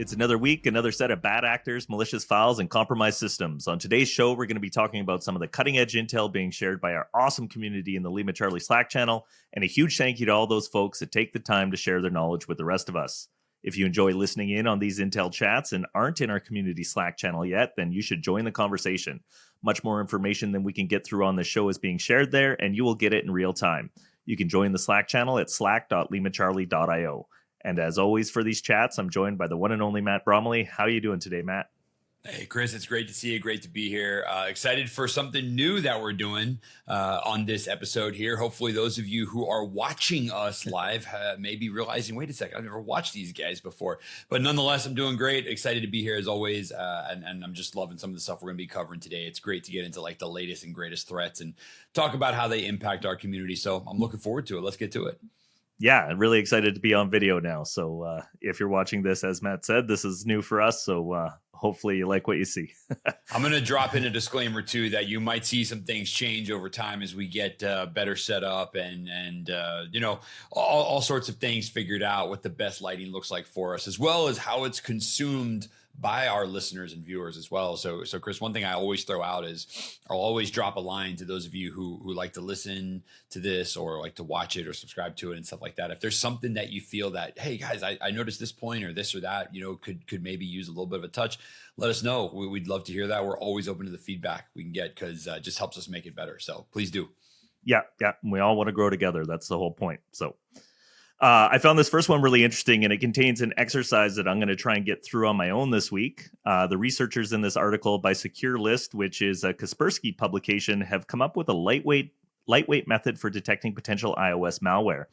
It's another week, another set of bad actors, malicious files, and compromised systems. On today's show, we're going to be talking about some of the cutting-edge intel being shared by our awesome community in the LimaCharlie Slack channel, and a huge thank you to all those folks that take the time to share their knowledge with the rest of us. If you enjoy listening in on these intel chats and aren't in our community Slack channel yet, then you should join the conversation. Much more information than we can get through on the show is being shared there, and you will get it in real time. You can join the Slack channel at slack.limacharlie.io. And as always for these chats, I'm joined by the one and only Matt Bromley. How are you doing today, Matt? Hey, Chris, it's great to see you. Great to be here. Excited for something new that we're doing on this episode here. Hopefully those of you who are watching us live may be realizing, wait a second, I've never watched these guys before. But nonetheless, I'm doing great. Excited to be here as always. And I'm just loving some of the stuff we're going to be covering today. It's great to get into like the latest and greatest threats and talk about how they impact our community. So I'm looking forward to it. Let's get to it. Yeah, I'm really excited to be on video now. So if you're watching this, as Matt said, this is new for us. So hopefully you like what you see. I'm going to drop in a disclaimer, too, that you might see some things change over time as we get better set up and all sorts of things figured out, what the best lighting looks like for us, as well as how it's consumed by our listeners and viewers as well. So Chris, one thing I always throw out is I'll always drop a line to those of you who like to listen to this or like to watch it or subscribe to it and stuff like that. If there's something that you feel that, hey guys, I noticed this point or this or that, could maybe use a little bit of a touch, let us know. We'd love to hear that. We're always open to the feedback we can get because it just helps us make it better. So please do. Yeah. We all want to grow together. That's the whole point. So I found this first one really interesting, and it contains an exercise that I'm going to try and get through on my own this week. The researchers in this article by SecureList, which is a Kaspersky publication, have come up with a lightweight method for detecting potential iOS malware.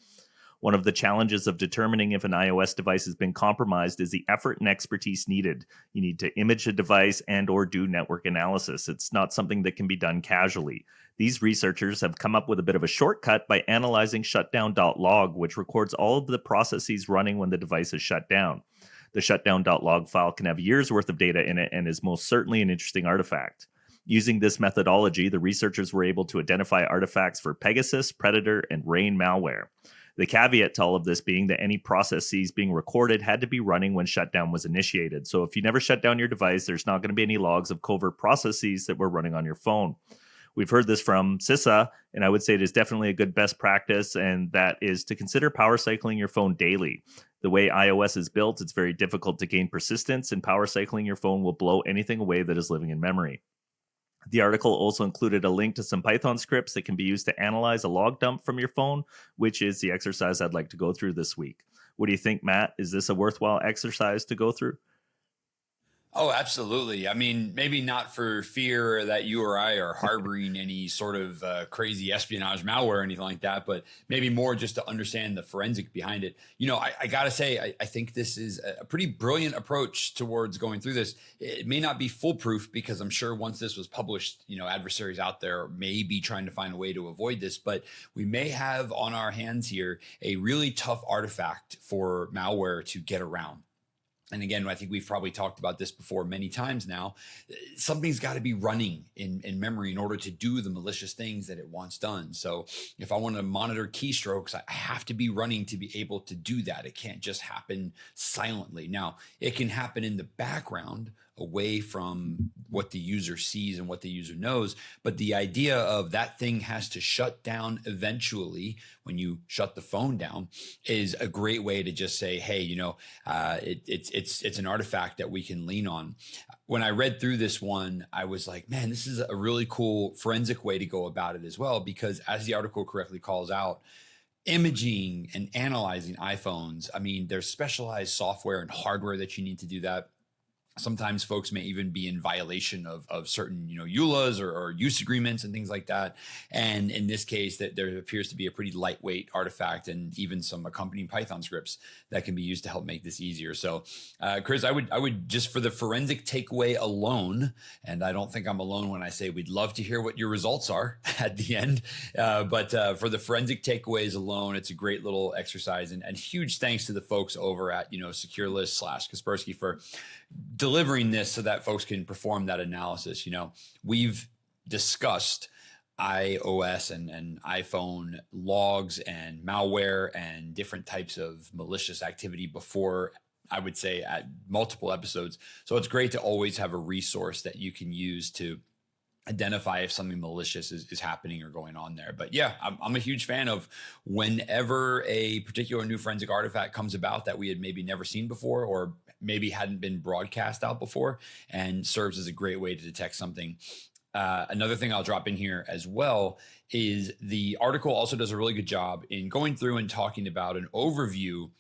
One of the challenges of determining if an iOS device has been compromised is the effort and expertise needed. You need to image a device and or do network analysis. It's not something that can be done casually. These researchers have come up with a bit of a shortcut by analyzing shutdown.log, which records all of the processes running when the device is shut down. The shutdown.log file can have years worth of data in it and is most certainly an interesting artifact. Using this methodology, the researchers were able to identify artifacts for Pegasus, Predator, and Rain malware. The caveat to all of this being that any processes being recorded had to be running when shutdown was initiated. So if you never shut down your device, there's not going to be any logs of covert processes that were running on your phone. We've heard this from CISA, and I would say it is definitely a good best practice, and that is to consider power cycling your phone daily. The way iOS is built, it's very difficult to gain persistence, and power cycling your phone will blow anything away that is living in memory. The article also included a link to some Python scripts that can be used to analyze a log dump from your phone, which is the exercise I'd like to go through this week. What do you think, Matt? Is this a worthwhile exercise to go through? Oh, absolutely. I mean, maybe not for fear that you or I are harboring any sort of crazy espionage malware or anything like that, but maybe more just to understand the forensic behind it. I got to say, I think this is a pretty brilliant approach towards going through this. It may not be foolproof because I'm sure once this was published, adversaries out there may be trying to find a way to avoid this, but we may have on our hands here a really tough artifact for malware to get around. And again, I think we've probably talked about this before many times now. Something's got to be running in memory in order to do the malicious things that it wants done. So if I want to monitor keystrokes, I have to be running to be able to do that. It can't just happen silently. Now, it can happen in the background away from what the user sees and what the user knows. But the idea of that thing has to shut down eventually when you shut the phone down is a great way to just say, hey, it's an artifact that we can lean on. When I read through this one, I was like, man, this is a really cool forensic way to go about it as well, because as the article correctly calls out, imaging and analyzing iPhones, I mean, there's specialized software and hardware that you need to do that. Sometimes folks may even be in violation of certain, EULAs or use agreements and things like that. And in this case, that there appears to be a pretty lightweight artifact and even some accompanying Python scripts that can be used to help make this easier. So, Chris, I would just for the forensic takeaway alone, and I don't think I'm alone when I say we'd love to hear what your results are at the end. But for the forensic takeaways alone, it's a great little exercise. And huge thanks to the folks over at, SecureList/Kaspersky for delivering this so that folks can perform that analysis. We've discussed iOS and iPhone logs and malware and different types of malicious activity before I would say, at multiple episodes. So it's great to always have a resource that you can use to identify if something malicious is happening or going on there. But yeah, I'm a huge fan of whenever a particular new forensic artifact comes about that we had maybe never seen before, or maybe hadn't been broadcast out before, and serves as a great way to detect something. Another thing I'll drop in here as well is the article also does a really good job in going through and talking about an overview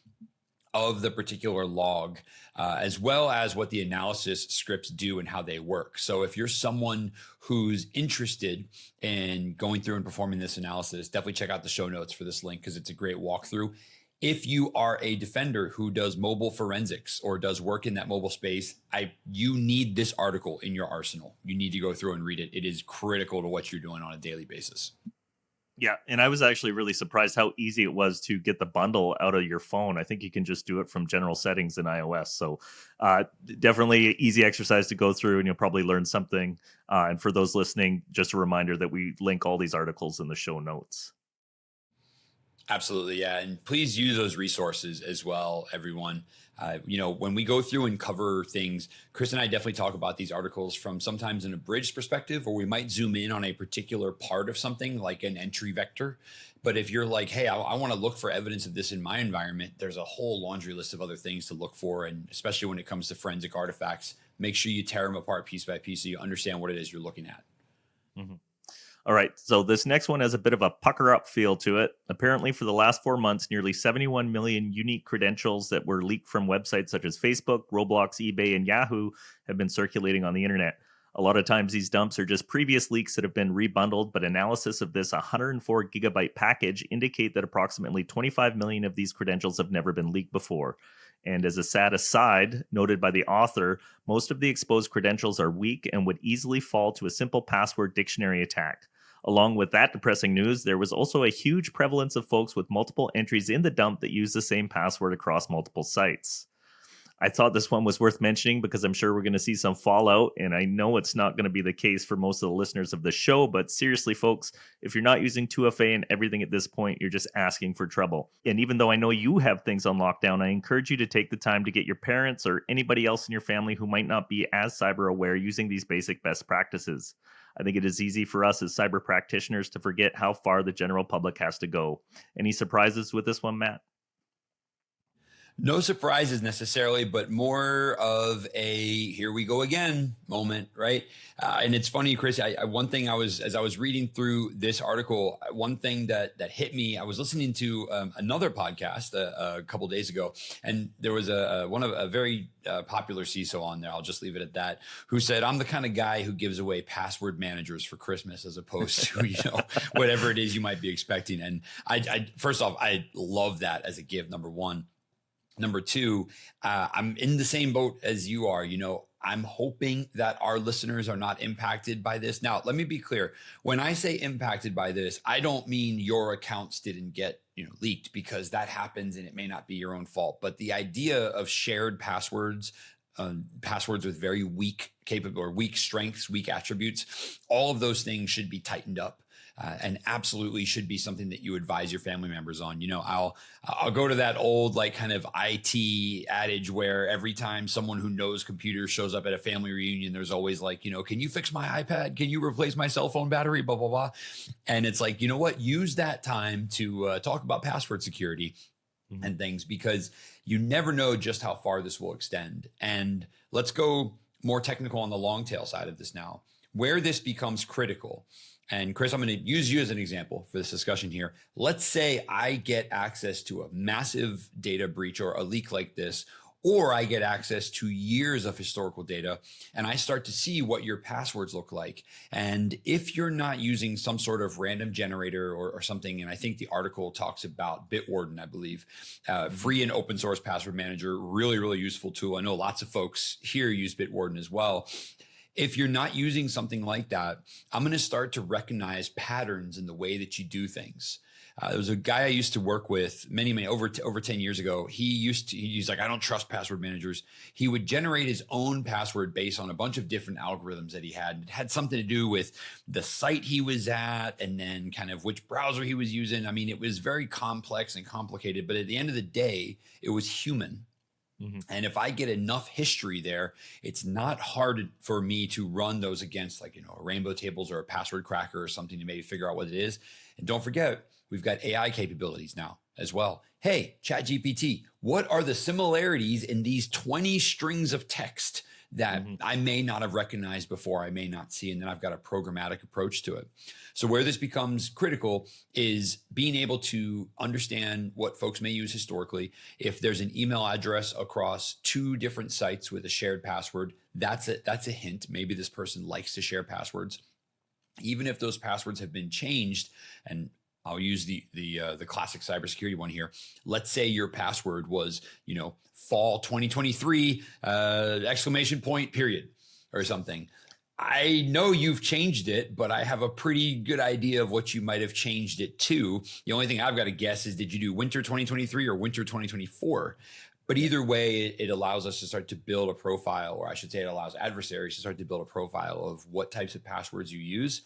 of the particular log, as well as what the analysis scripts do and how they work. So if you're someone who's interested in going through and performing this analysis, definitely check out the show notes for this link because it's a great walkthrough. If you are a defender who does mobile forensics or does work in that mobile space, you need this article in your arsenal. You need to go through and read it. It is critical to what you're doing on a daily basis. Yeah, and I was actually really surprised how easy it was to get the bundle out of your phone. I think you can just do it from general settings in iOS. So definitely easy exercise to go through, and you'll probably learn something. And for those listening, just a reminder that we link all these articles in the show notes. Absolutely, yeah. And please use those resources as well, everyone. When we go through and cover things, Chris and I definitely talk about these articles from sometimes an abridged perspective, or we might zoom in on a particular part of something like an entry vector. But if you're like, hey, I want to look for evidence of this in my environment, there's a whole laundry list of other things to look for. And especially when it comes to forensic artifacts, make sure you tear them apart piece by piece so you understand what it is you're looking at. Mm-hmm. All right, so this next one has a bit of a pucker up feel to it. Apparently, for the last 4 months, nearly 71 million unique credentials that were leaked from websites such as Facebook, Roblox, eBay, and Yahoo have been circulating on the internet. A lot of times these dumps are just previous leaks that have been rebundled, but analysis of this 104 gigabyte package indicate that approximately 25 million of these credentials have never been leaked before. And as a sad aside, noted by the author, most of the exposed credentials are weak and would easily fall to a simple password dictionary attack. Along with that depressing news, there was also a huge prevalence of folks with multiple entries in the dump that use the same password across multiple sites. I thought this one was worth mentioning because I'm sure we're going to see some fallout, and I know it's not going to be the case for most of the listeners of the show, but seriously, folks, if you're not using 2FA and everything at this point, you're just asking for trouble. And even though I know you have things on lockdown, I encourage you to take the time to get your parents or anybody else in your family who might not be as cyber aware using these basic best practices. I think it is easy for us as cyber practitioners to forget how far the general public has to go. Any surprises with this one, Matt? No surprises necessarily, but more of a here we go again moment, right? And it's funny, Chris. One thing as I was reading through this article, one thing that hit me, I was listening to another podcast a couple of days ago, and there was a very popular CISO on there. I'll just leave it at that. Who said, "I'm the kind of guy who gives away password managers for Christmas, as opposed to whatever it is you might be expecting." And I first off, I love that as a gift. Number one. Number two, I'm in the same boat as you are. I'm hoping that our listeners are not impacted by this. Now, let me be clear. When I say impacted by this, I don't mean your accounts didn't get leaked, because that happens and it may not be your own fault. But the idea of shared passwords, passwords with very weak strengths, weak attributes, all of those things should be tightened up. And absolutely should be something that you advise your family members on. I'll go to that old kind of IT adage where every time someone who knows computers shows up at a family reunion, there's always can you fix my iPad? Can you replace my cell phone battery? Blah, blah, blah. And it's like, you know what? Use that time to talk about password security and things, because you never know just how far this will extend. And let's go more technical on the long tail side of this now, where this becomes critical. And Chris, I'm going to use you as an example for this discussion here. Let's say I get access to a massive data breach or a leak like this, or I get access to years of historical data, and I start to see what your passwords look like. And if you're not using some sort of random generator or something, and I think the article talks about Bitwarden, I believe, free and open source password manager, really, really useful tool. I know lots of folks here use Bitwarden as well. If you're not using something like that, I'm going to start to recognize patterns in the way that you do things. There was a guy I used to work with over 10 years ago. He's like, I don't trust password managers. He would generate his own password based on a bunch of different algorithms that he had. It had something to do with the site he was at and then kind of which browser he was using. I mean, it was very complex and complicated, but at the end of the day, it was human. Mhm. And if I get enough history there, it's not hard for me to run those against like, a rainbow tables or a password cracker or something to maybe figure out what it is. And don't forget, we've got AI capabilities now as well. Hey, ChatGPT, what are the similarities in these 20 strings of text that I may not have recognized before, I may not see, and then I've got a programmatic approach to it. So where this becomes critical is being able to understand what folks may use historically. If there's an email address across two different sites with a shared password, that's a hint. Maybe this person likes to share passwords. Even if those passwords have been changed, and I'll use the classic cybersecurity one here. Let's say your password was, fall 2023, exclamation point, period, or something. I know you've changed it, but I have a pretty good idea of what you might have changed it to. The only thing I've got to guess is, did you do winter 2023 or winter 2024? But either way, it allows us to start to build a profile, or I should say it allows adversaries to start to build a profile of what types of passwords you use.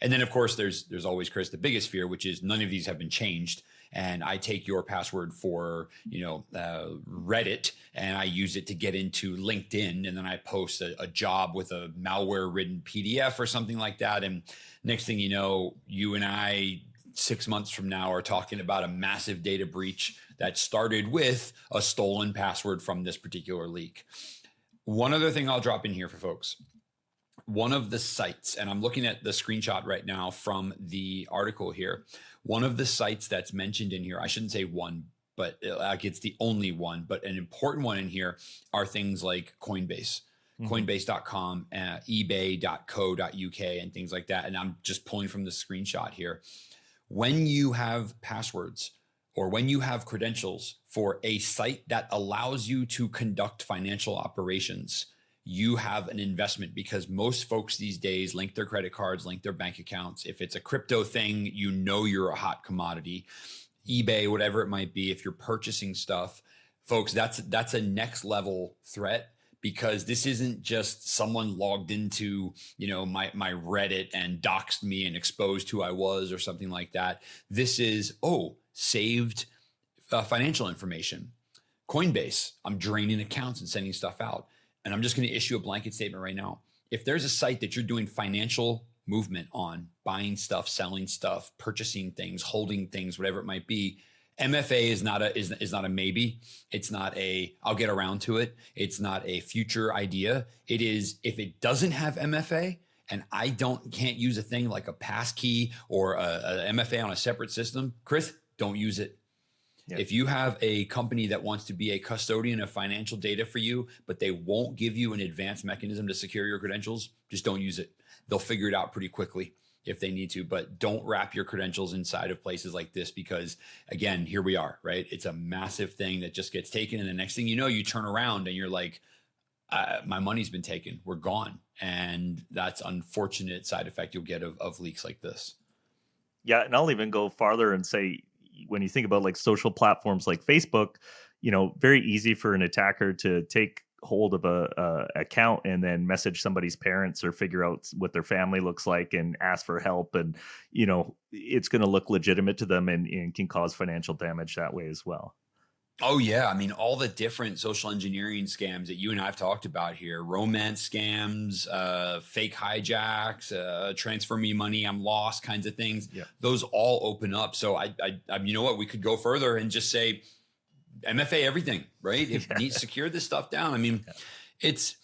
And then, of course, there's always, Chris, the biggest fear, which is none of these have been changed. And I take your password for, Reddit, and I use it to get into LinkedIn. And then I post a job with a malware-ridden PDF or something like that. And next thing you know, you and I, 6 months from now, are talking about a massive data breach that started with a stolen password from this particular leak. One other thing I'll drop in here for folks. One of the sites, and I'm looking at the screenshot right now from the article here. One of the sites that's mentioned in here, I shouldn't say one, but it's the only one, but an important one in here are things like Coinbase, Coinbase.com, eBay.co.uk, and things like that. And I'm just pulling from the screenshot here. When you have passwords or when you have credentials for a site that allows you to conduct financial operations, you have an investment, because most folks these days link their credit cards, link their bank accounts. If it's a crypto thing, you're a hot commodity. eBay, whatever it might be, if you're purchasing stuff, folks, that's a next level threat, because this isn't just someone logged into, my Reddit and doxed me and exposed who I was or something like that. This is, saved financial information. Coinbase, I'm draining accounts and sending stuff out. And I'm just going to issue a blanket statement right now. If there's a site that you're doing financial movement on, buying stuff, selling stuff, purchasing things, holding things, whatever it might be, MFA is not a maybe. It's not a I'll get around to it. It's not a future idea. It is, if it doesn't have MFA and I can't use a thing like a passkey or a MFA on a separate system, Chris, don't use it. Yeah. If you have a company that wants to be a custodian of financial data for you, but they won't give you an advanced mechanism to secure your credentials, just don't use it. They'll figure it out pretty quickly if they need to, but don't wrap your credentials inside of places like this, because again, here we are, right? It's a massive thing that just gets taken. And the next thing you know, you turn around and you're like, my money's been taken, we're gone. And that's unfortunate side effect you'll get of leaks like this. Yeah. And I'll even go farther and say, when you think about like social platforms like Facebook, very easy for an attacker to take hold of a account and then message somebody's parents or figure out what their family looks like and ask for help. And, it's going to look legitimate to them and can cause financial damage that way as well. Oh, yeah. I mean, all the different social engineering scams that you and I have talked about here, romance scams, fake hijacks, transfer me money, I'm lost kinds of things. Yeah. Those all open up. So I you know what, we could go further and just say MFA everything, right? If you need to secure this stuff down. I mean, it's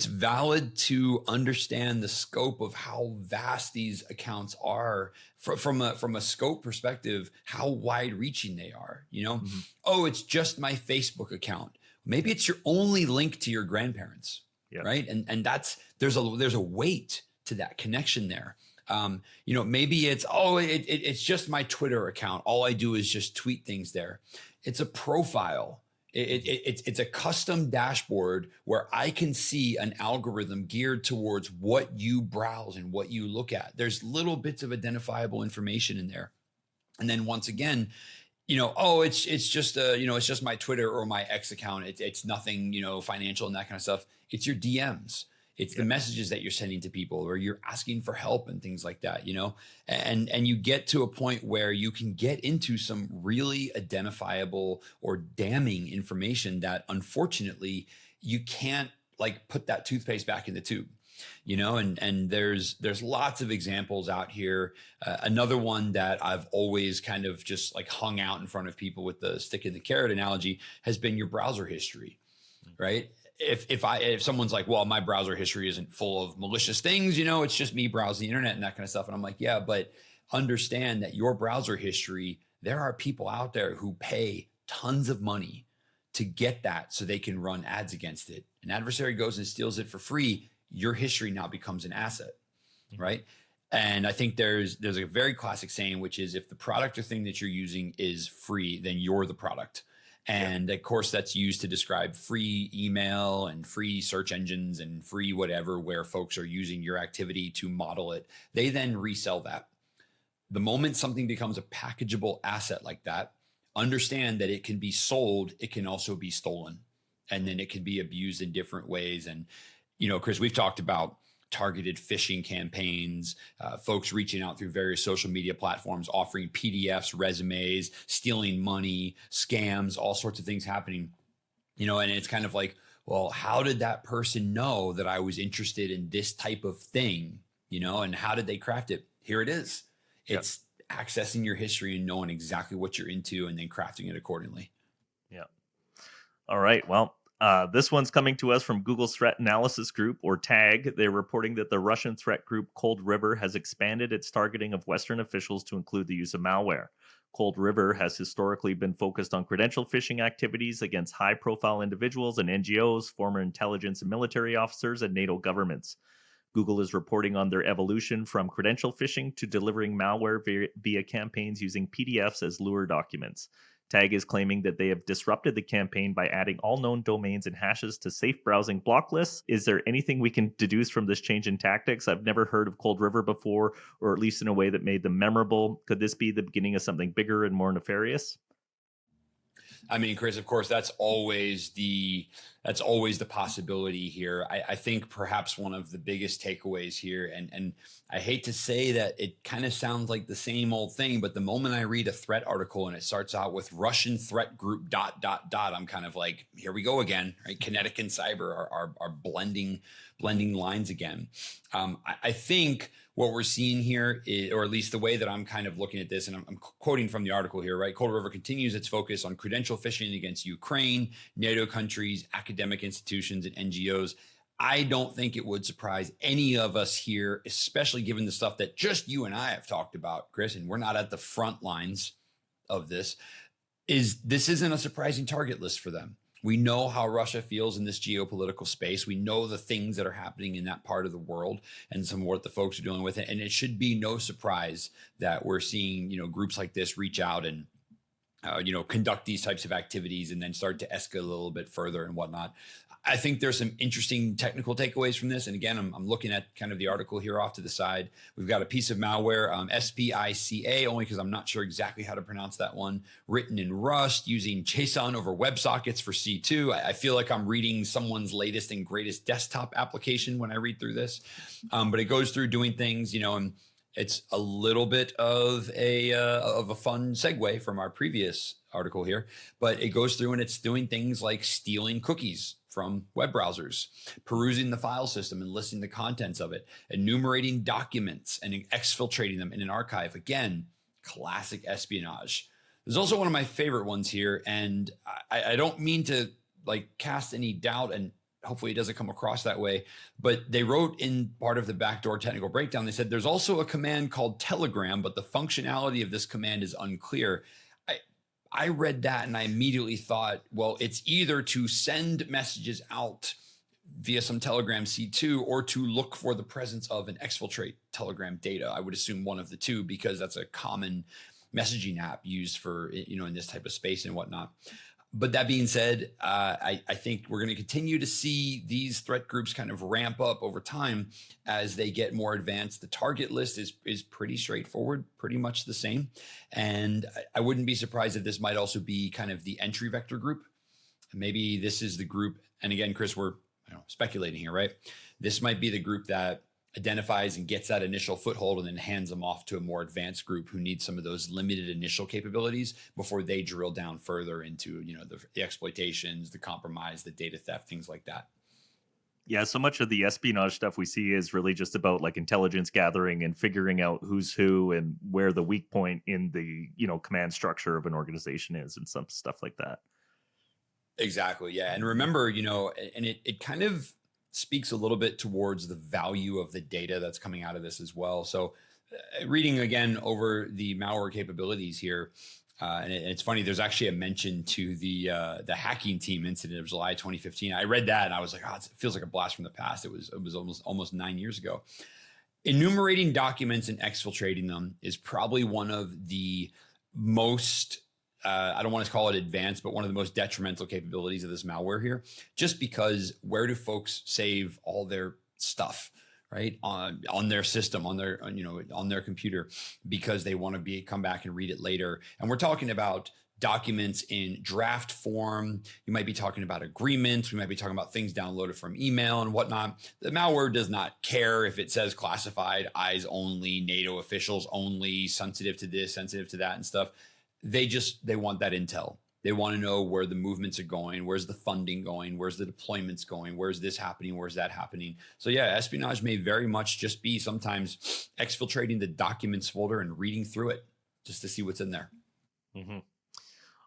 valid to understand the scope of how vast these accounts are from a scope perspective, how wide reaching they are, Oh, it's just my Facebook account. Maybe it's your only link to your grandparents, right? And there's a weight to that connection there. Maybe it's just my Twitter account. All I do is just tweet things there. It's a profile. It's a custom dashboard where I can see an algorithm geared towards what you browse and what you look at. There's little bits of identifiable information in there. And then once again, it's just my Twitter or my X account. It's nothing, financial and that kind of stuff. It's your DMs. It's the messages that you're sending to people, or you're asking for help and things like that, and you get to a point where you can get into some really identifiable or damning information that unfortunately you can't like put that toothpaste back in the tube. And there's lots of examples out here. Another one that I've always kind of just like hung out in front of people with the stick and the carrot analogy has been your browser history, right? If someone's like, well, my browser history isn't full of malicious things, it's just me browsing the internet and that kind of stuff. And I'm like, yeah, but understand that your browser history, there are people out there who pay tons of money to get that so they can run ads against it. An adversary goes and steals it for free. Your history now becomes an asset, right? And I think there's a very classic saying, which is if the product or thing that you're using is free, then you're the product. And of course, that's used to describe free email and free search engines and free whatever, where folks are using your activity to model it. They then resell that. The moment something becomes a packageable asset like that, understand that it can be sold. It can also be stolen, and then it can be abused in different ways. And Chris, we've talked about targeted phishing campaigns, folks reaching out through various social media platforms, offering PDFs, resumes, stealing money, scams, all sorts of things happening, and it's kind of like, well, how did that person know that I was interested in this type of thing, and how did they craft it? Here it is. It's accessing your history and knowing exactly what you're into and then crafting it accordingly. Yeah. All right. Well, this one's coming to us from Google's Threat Analysis Group, or TAG. They're reporting that the Russian threat group ColdRiver has expanded its targeting of Western officials to include the use of malware. ColdRiver has historically been focused on credential phishing activities against high-profile individuals and NGOs, former intelligence and military officers, and NATO governments. Google is reporting on their evolution from credential phishing to delivering malware via campaigns using PDFs as lure documents. TAG is claiming that they have disrupted the campaign by adding all known domains and hashes to safe browsing block lists. Is there anything we can deduce from this change in tactics? I've never heard of ColdRiver before, or at least in a way that made them memorable. Could this be the beginning of something bigger and more nefarious? I mean, Chris, of course, that's always the possibility here. I think perhaps one of the biggest takeaways here, and I hate to say that it kind of sounds like the same old thing, but the moment I read a threat article and it starts out with Russian threat group ... I'm kind of like, here we go again, right? Kinetic and cyber are blending lines again. I think what we're seeing here is, or at least the way that I'm kind of looking at this, and I'm quoting from the article here, right? ColdRiver continues its focus on credential phishing against Ukraine, NATO countries, academic institutions, and NGOs. I don't think it would surprise any of us here, especially given the stuff that just you and I have talked about, Chris, and we're not at the front lines of this, this isn't a surprising target list for them. We know how Russia feels in this geopolitical space. We know the things that are happening in that part of the world and some of what the folks are dealing with. And it should be no surprise that we're seeing, groups like this reach out and, conduct these types of activities and then start to escalate a little bit further and whatnot. I think there's some interesting technical takeaways from this. And again, I'm looking at kind of the article here off to the side. We've got a piece of malware, SPICA, only because I'm not sure exactly how to pronounce that one, written in Rust using JSON over WebSockets for C2. I feel like I'm reading someone's latest and greatest desktop application when I read through this. But it goes through doing things, and it's a little bit of a fun segue from our previous article here, but it goes through and it's doing things like stealing cookies from web browsers, perusing the file system and listing the contents of it, enumerating documents and exfiltrating them in an archive. Again, classic espionage. There's also one of my favorite ones here, and I don't mean to cast any doubt, and hopefully it doesn't come across that way, but they wrote in part of the backdoor technical breakdown, they said there's also a command called Telegram, but the functionality of this command is unclear. I read that and I immediately thought, well, it's either to send messages out via some Telegram C2 or to look for the presence of and exfiltrate Telegram data. I would assume one of the two, because that's a common messaging app used for, in this type of space and whatnot. But that being said, I think we're going to continue to see these threat groups kind of ramp up over time as they get more advanced. The target list is pretty straightforward, pretty much the same. And I wouldn't be surprised if this might also be kind of the entry vector group. Maybe this is the group. And again, Chris, we're speculating here, right? This might be the group that identifies and gets that initial foothold and then hands them off to a more advanced group who needs some of those limited initial capabilities before they drill down further into, the exploitations, the compromise, the data theft, things like that. Yeah, so much of the espionage stuff we see is really just about like intelligence gathering and figuring out who's who and where the weak point in the, command structure of an organization is and some stuff like that. Exactly. Yeah. And remember, and it kind of speaks a little bit towards the value of the data that's coming out of this as well. So reading again over the malware capabilities here, and it's funny, there's actually a mention to the hacking team incident. It was July 2015. I read that and I was like, it feels like a blast from the past. It was almost 9 years ago. Enumerating documents and exfiltrating them is probably one of the most, I don't want to call it advanced, but one of the most detrimental capabilities of this malware here, just because where do folks save all their stuff? Right on their system, on their computer, because they want to come back and read it later. And we're talking about documents in draft form. You might be talking about agreements. We might be talking about things downloaded from email and whatnot. The malware does not care if it says classified, eyes only, NATO officials only, sensitive to this, sensitive to that and stuff. They want that intel. They want to know where the movements are going, where's the funding going, where's the deployments going, where's this happening, where's that happening. So yeah, espionage may very much just be sometimes exfiltrating the documents folder and reading through it just to see what's in there. Mm-hmm.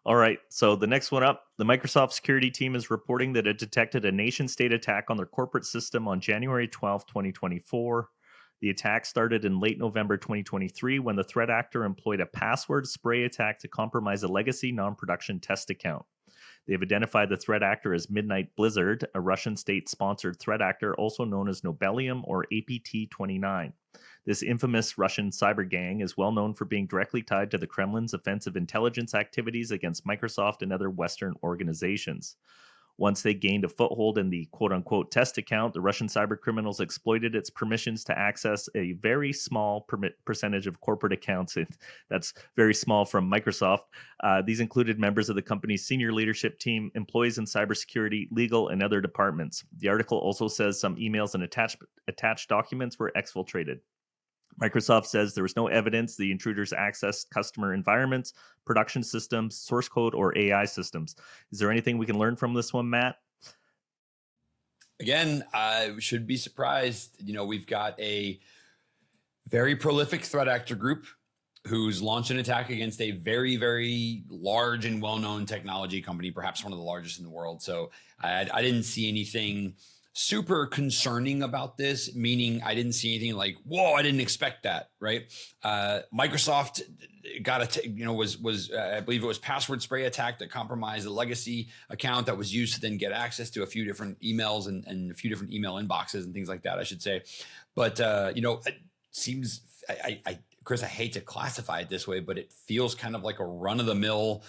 All right, so the next one up, the Microsoft security team is reporting that it detected a nation-state attack on their corporate system on January 12, 2024. The attack started in late November 2023 when the threat actor employed a password spray attack to compromise a legacy non-production test account. They have identified the threat actor as Midnight Blizzard, a Russian state-sponsored threat actor also known as Nobelium or APT-29. This infamous Russian cyber gang is well known for being directly tied to the Kremlin's offensive intelligence activities against Microsoft and other Western organizations. Once they gained a foothold in the quote-unquote test account, the Russian cyber criminals exploited its permissions to access a very small percentage of corporate accounts. That's very small from Microsoft. These included members of the company's senior leadership team, employees in cybersecurity, legal, and other departments. The article also says some emails and attached documents were exfiltrated. Microsoft says there was no evidence the intruders accessed customer environments, production systems, source code, or AI systems. Is there anything we can learn from this one, Matt? Again, I should be surprised. We've got a very prolific threat actor group who's launched an attack against a very, very large and well-known technology company, perhaps one of the largest in the world. So I didn't see anything super concerning about this, meaning I didn't see anything like, whoa, I didn't expect that, right? Microsoft got I believe it was password spray attack that compromised a legacy account that was used to then get access to a few different emails and a few different email inboxes and things like that, I should say. But, it seems, Chris, I hate to classify it this way, but it feels kind of like a run-of-the-mill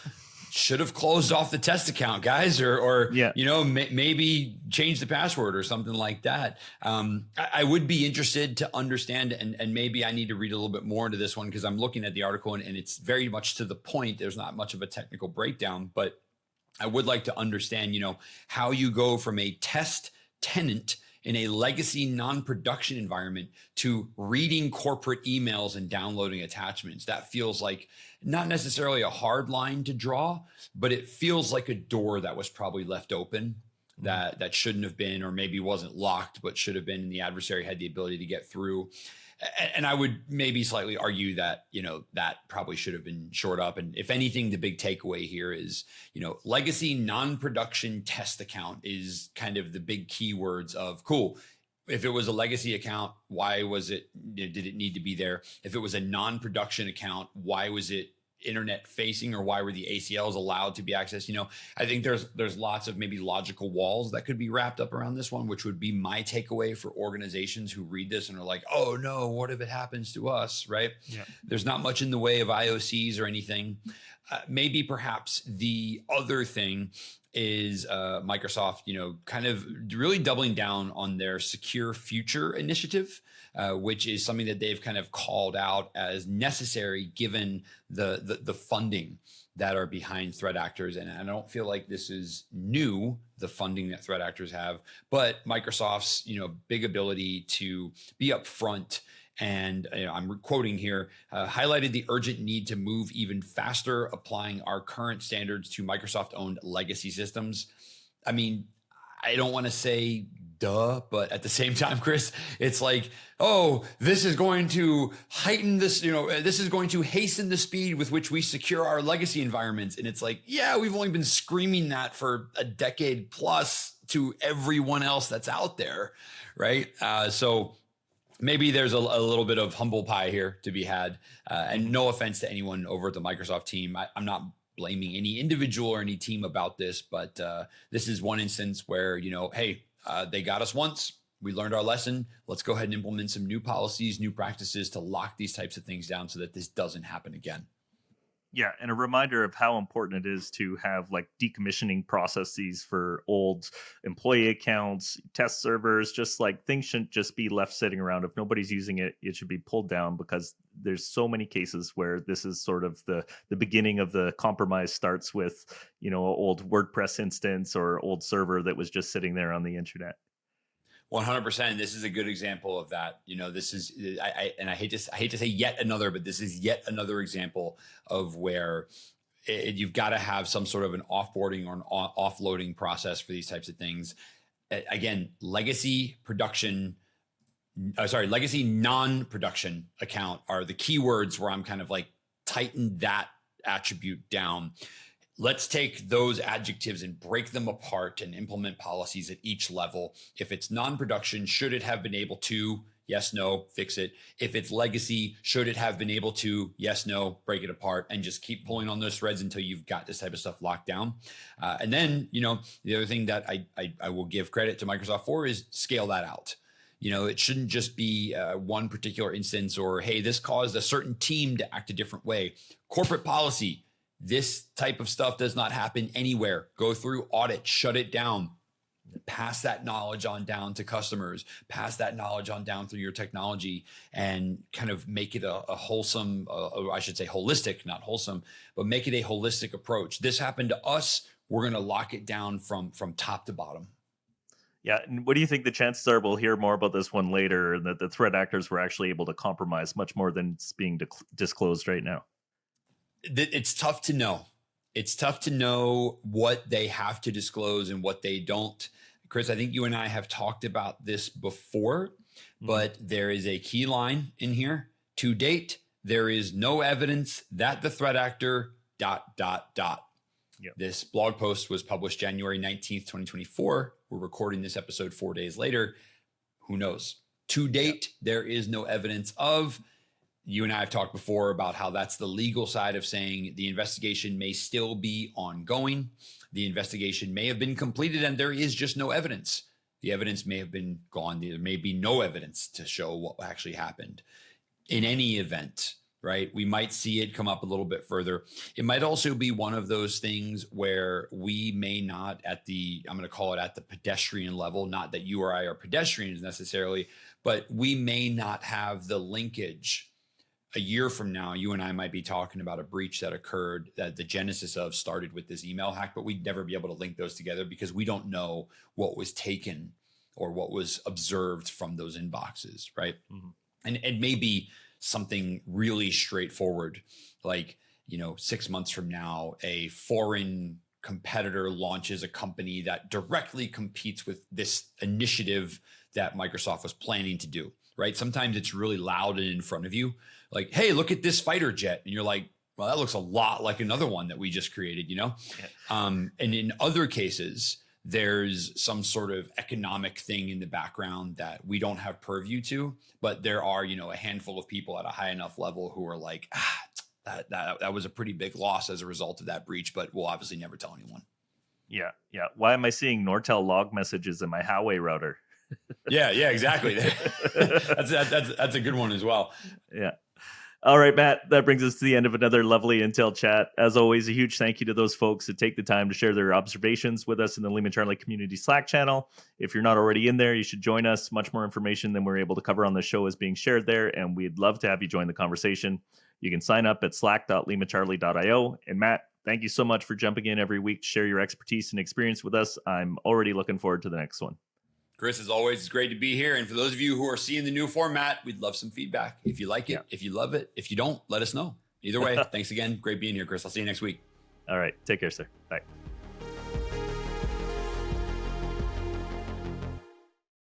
should have closed off the test account, guys, or maybe change the password or something like that. I would be interested to understand, and maybe I need to read a little bit more into this one because I'm looking at the article and it's very much to the point. There's not much of a technical breakdown, but I would like to understand, how you go from a test tenant in a legacy non-production environment to reading corporate emails and downloading attachments. That feels like not necessarily a hard line to draw, but it feels like a door that was probably left open that shouldn't have been, or maybe wasn't locked, but should have been, and the adversary had the ability to get through. And I would maybe slightly argue that, that probably should have been shored up. And if anything, the big takeaway here is, legacy non-production test account is kind of the big keywords of cool. If it was a legacy account, why was it, did it need to be there? If it was a non-production account, why was it internet facing, or why were the ACLs allowed to be accessed? I think there's lots of maybe logical walls that could be wrapped up around this one, which would be my takeaway for organizations who read this and are like, oh no, what if it happens to us, right? Yeah. There's not much in the way of IOCs or anything. Maybe perhaps the other thing is Microsoft, kind of really doubling down on their Secure Future initiative, which is something that they've kind of called out as necessary given the funding that are behind threat actors. And I don't feel like this is new, the funding that threat actors have, but Microsoft's, big ability to be upfront and I'm quoting here, highlighted the urgent need to move even faster, applying our current standards to Microsoft-owned legacy systems. I mean, I don't want to say duh, but at the same time, Chris, it's like, oh, this is going to heighten this, this is going to hasten the speed with which we secure our legacy environments. And it's like, yeah, we've only been screaming that for a decade plus to everyone else that's out there, right? So maybe there's a little bit of humble pie here to be had. And no offense to anyone over at the Microsoft team. I'm not blaming any individual or any team about this, but this is one instance where, hey, they got us once. We learned our lesson. Let's go ahead and implement some new policies, new practices to lock these types of things down so that this doesn't happen again. Yeah, and a reminder of how important it is to have like decommissioning processes for old employee accounts, test servers, just like things shouldn't just be left sitting around. If nobody's using it, it should be pulled down because there's so many cases where this is sort of the beginning of the compromise starts with, an old WordPress instance or old server that was just sitting there on the internet. 100%. This is a good example of that. This is, I hate to say yet another, but this is yet another example of where you've got to have some sort of an offboarding or an offloading process for these types of things. Again, legacy non-production account are the keywords where I'm kind of like tighten that attribute down. Let's take those adjectives and break them apart and implement policies at each level. If it's non-production, should it have been able to? Yes, no, fix it. If it's legacy, should it have been able to? Yes, no, break it apart, and just keep pulling on those threads until you've got this type of stuff locked down. And then, the other thing that I will give credit to Microsoft for is scale that out. It shouldn't just be one particular instance or, hey, this caused a certain team to act a different way. Corporate policy. This type of stuff does not happen anywhere. Go through audit, shut it down, pass that knowledge on down to customers, pass that knowledge on down through your technology, and kind of make it a wholesome, or I should say holistic, not wholesome, but make it a holistic approach. This happened to us. We're going to lock it down from top to bottom. Yeah. And what do you think the chances are we'll hear more about this one later, and that the threat actors were actually able to compromise much more than it's being disclosed right now? It's tough to know. It's tough to know what they have to disclose and what they don't. Chris, I think you and I have talked about this before, but there is a key line in here. To date, there is no evidence that the threat actor ... Yep. This blog post was published January 19th, 2024. We're recording this episode 4 days later. Who knows? To date, there is no evidence of. You and I have talked before about how that's the legal side of saying the investigation may still be ongoing. The investigation may have been completed and there is just no evidence. The evidence may have been gone. There may be no evidence to show what actually happened. In any event, right, we might see it come up a little bit further. It might also be one of those things where we may not I'm going to call it at the pedestrian level, not that you or I are pedestrians necessarily, but we may not have the linkage. A year from now, you and I might be talking about a breach that occurred that the genesis of started with this email hack, but we'd never be able to link those together because we don't know what was taken or what was observed from those inboxes, right? Mm-hmm. And it may be something really straightforward, like, 6 months from now, a foreign competitor launches a company that directly competes with this initiative that Microsoft was planning to do, right? Sometimes it's really loud and in front of you. Like, hey, look at this fighter jet. And you're like, well, that looks a lot like another one that we just created, Yeah. And in other cases, there's some sort of economic thing in the background that we don't have purview to, but there are, a handful of people at a high enough level who are like, that was a pretty big loss as a result of that breach, but we'll obviously never tell anyone. Yeah. Yeah. Why am I seeing Nortel log messages in my Huawei router? Yeah, exactly. That's a good one as well. Yeah. All right, Matt, that brings us to the end of another lovely Intel chat. As always, a huge thank you to those folks who take the time to share their observations with us in the LimaCharlie community Slack channel. If you're not already in there, you should join us. Much more information than we're able to cover on the show is being shared there, and we'd love to have you join the conversation. You can sign up at slack.limacharlie.io. And Matt, thank you so much for jumping in every week to share your expertise and experience with us. I'm already looking forward to the next one. Chris, as always, it's great to be here. And for those of you who are seeing the new format, we'd love some feedback. If you like it, if you love it, if you don't, let us know. Either way, thanks again. Great being here, Chris. I'll see you next week. All right. Take care, sir. Bye.